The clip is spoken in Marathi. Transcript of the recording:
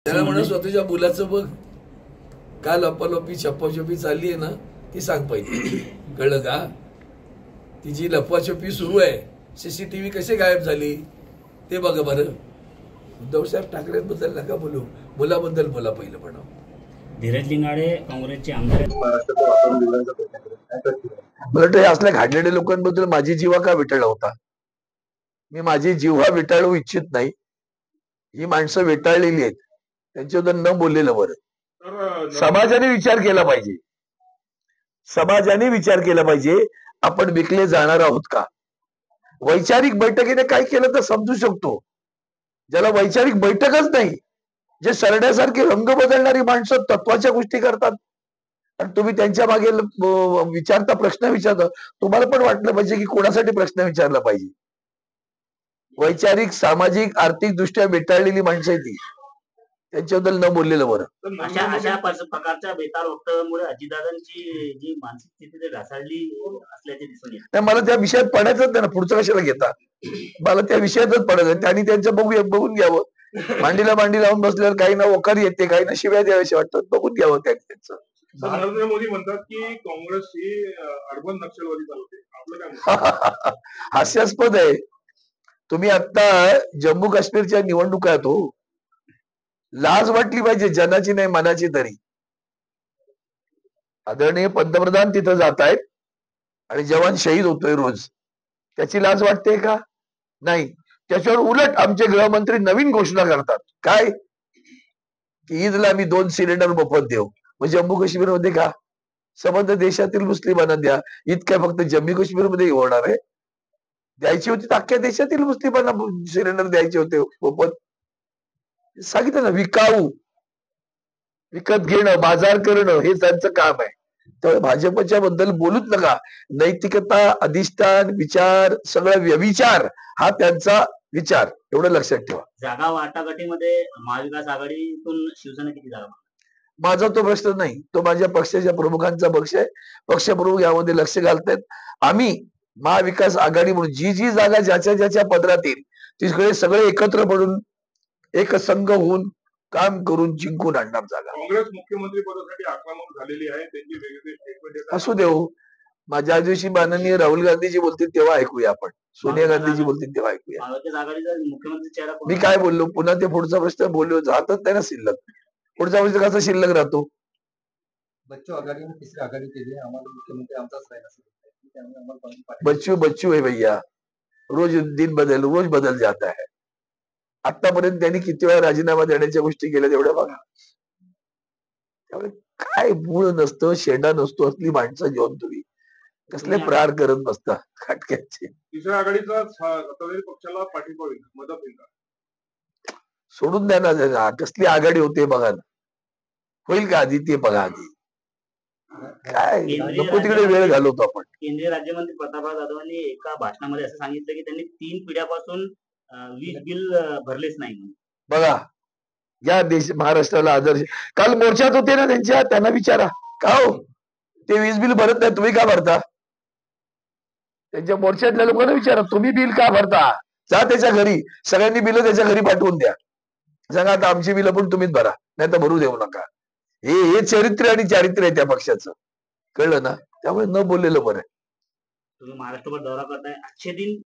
त्याला म्हणा स्वतःच्या मुलाचं बघ, का लपालपी छप्पाछपी चालली आहे ना ती सांग पाहिजे, कळलं का? तिची लपवाछपी सुरू आहे, सीसीटीव्ही कसे गायब झाली ते बघा बरं. उद्धव साहेब ठाकरेंबद्दल नका बोलू, मुलाबद्दल बोला पहिलं म्हणा. धीरज लिंगाडे काँग्रेसचे आमदार. मला वाटतं असल्या घाडलेल्या लोकांबद्दल माझी जीवा का विटाळला होता? मी माझी जीवा विटाळू इच्छित नाही. ही माणसं विटाळलेली आहेत, त्यांच्याबद्दल न बोललेलं बरं. समाजाने विचार केला पाहिजे, समाजाने विचार केला पाहिजे. आपण विकले जाणार आहोत का? वैचारिक बैठकीने काय केलं तर समजू शकतो. ज्याला वैचारिक बैठकच नाही, जे सरड्यासारखी रंग बदलणारी माणसं तत्वाच्या गोष्टी करतात आणि तुम्ही त्यांच्या मागे विचारता, प्रश्न विचारता, तुम्हाला पण वाटलं पाहिजे की कोणासाठी प्रश्न विचारला पाहिजे. वैचारिक, सामाजिक, आर्थिक दृष्ट्या विटाळलेली माणसं आहे ती, त्यांच्याबद्दल न बोललेलं बरं. अशा प्रकारच्या बेताल वक्तव्यामुळे अजितदादांची जी मानसिक स्थिती ते ढासळली असल्याचे दिसून येते. मला त्या विषयात पडायचंच नाही ना, पुढचं कशाला घेता? मला त्या विषयातच पडायचं. त्यांनी त्यांचं बघून घ्यावं. मांडीला मांडी लावून बसल्यावर काही ना ओकार येते, काही ना शिव्या द्याव्याशी वाटतात, बघून घ्यावं त्यांचं. नरेंद्र मोदी म्हणतात की काँग्रेस ही अर्बन नक्षलवादी चालवते, आपलं काय? हास्यास्पद आहे. तुम्ही आता जम्मू काश्मीरच्या निवडणुका आहेत, हो, लाज वाटली पाहिजे, जनाची नाही मनाची तरी. आदरणीय पंतप्रधान तिथं जात आहेत आणि जवान शहीद होतोय रोज, त्याची लाज वाटते का? नाही. त्याच्यावर उलट आमचे गृहमंत्री नवीन घोषणा करतात, काय की ईदला आम्ही 2 सिलेंडर मोफत देऊ. मग जम्मू काश्मीरमध्ये का? संबंध देशातील मुस्लिमांना द्या. ईद काय फक्त जम्मू काश्मीरमध्ये होणार आहे? द्यायची होती तर अख्ख्या देशातील मुस्लिमांना सिलेंडर द्यायचे होते मोफत. सांगितलं ना, विकाऊ, विकत घेणं, बाजार करणं हे त्यांचं काम आहे. त्यामुळे भाजपच्या बद्दल बोलूच नका. नैतिकता, अधिष्ठान, विचार, सगळा व्यविचार हा त्यांचा विचार, एवढं लक्षात ठेवा. जागा वाटाघाटीमध्ये महाविकास आघाडीतून शिवसेना किती जागा? माझा तो प्रश्न नाही, तो माझ्या पक्षाच्या प्रमुखांचा पक्ष आहे. पक्षप्रमुख यामध्ये लक्ष घालतायत. आम्ही महाविकास आघाडी म्हणून जी जी जागा ज्याच्या पदरात येईल तिकडे सगळे एकत्र पडून एक संघ होऊन काम करून जिंकून आणणार जागा. काँग्रेस मुख्यमंत्री पदासाठी आक्रमक झालेली आहे, त्यांची वेगवेगळी स्टेटमेंट असू देऊ. माझ्या दिवशी माननीय राहुल गांधीजी बोलतील तेव्हा ऐकूया आपण, सोनिया गांधीजी बोलतील तेव्हा ऐकूया. महाविकास आघाडीचा मुख्यमंत्री चेहरा मी काय बोललो? पुन्हा ते पुढचा प्रश्न बोललो, जातच नाही ना शिल्लक. पुढचा प्रश्न कसा शिल्लक राहतो? बच्चू आघाडीने तिसरी आघाडी केली, आम्हाला मुख्यमंत्री आमचाच राहिला. बच्चू है भैया, रोज रोज बदल जाता है. आतापर्यंत त्यांनी किती वेळा राजीनामा देण्याच्या गोष्टी केल्या तेवढ्या बघा. त्यामुळे काय मूळ नसतं, शेंडा नसतो, असली माणसं घेऊन तुम्ही कसले प्रार करत बसता खाटक्याचे. तिसऱ्या आघाडीचा सत्ताधारी पक्षाला पाठिंबा होईल, मदत होईल का? सोडून द्या ना, कसली आघाडी होते बघा ना. होईल का आधी ते बघा. आधी काय नको तिकडे वेळ घालवतो आपण. केंद्रीय राज्यमंत्री प्रतापराव जाधवांनी एका भाषणामध्ये असं सांगितलं की त्यांनी 3 पिढ्यापासून वीज बिल भरलेच नाही. बघा, या महाराष्ट्राला आदर्श. काल मोर्चात होते ना त्यांना विचारा, का हो ते वीज बिल भरत नाही, तुम्ही का भरता? त्यांच्या मोर्चातल्या लोकांना विचारा, तुम्ही बिल का भरता? जा त्याच्या घरी, सगळ्यांनी बिल त्याच्या घरी पाठवून द्या. सांगा आता आमची बिल पण तुम्हीच भरा, नाही तर भरू देऊ नका. हे चरित्र आणि चारित्र्य आहे त्या पक्षाचं, कळलं ना? त्यामुळे न बोललेलं बरं. तुम्ही महाराष्ट्रभर दौरा करताय, आजचे दिन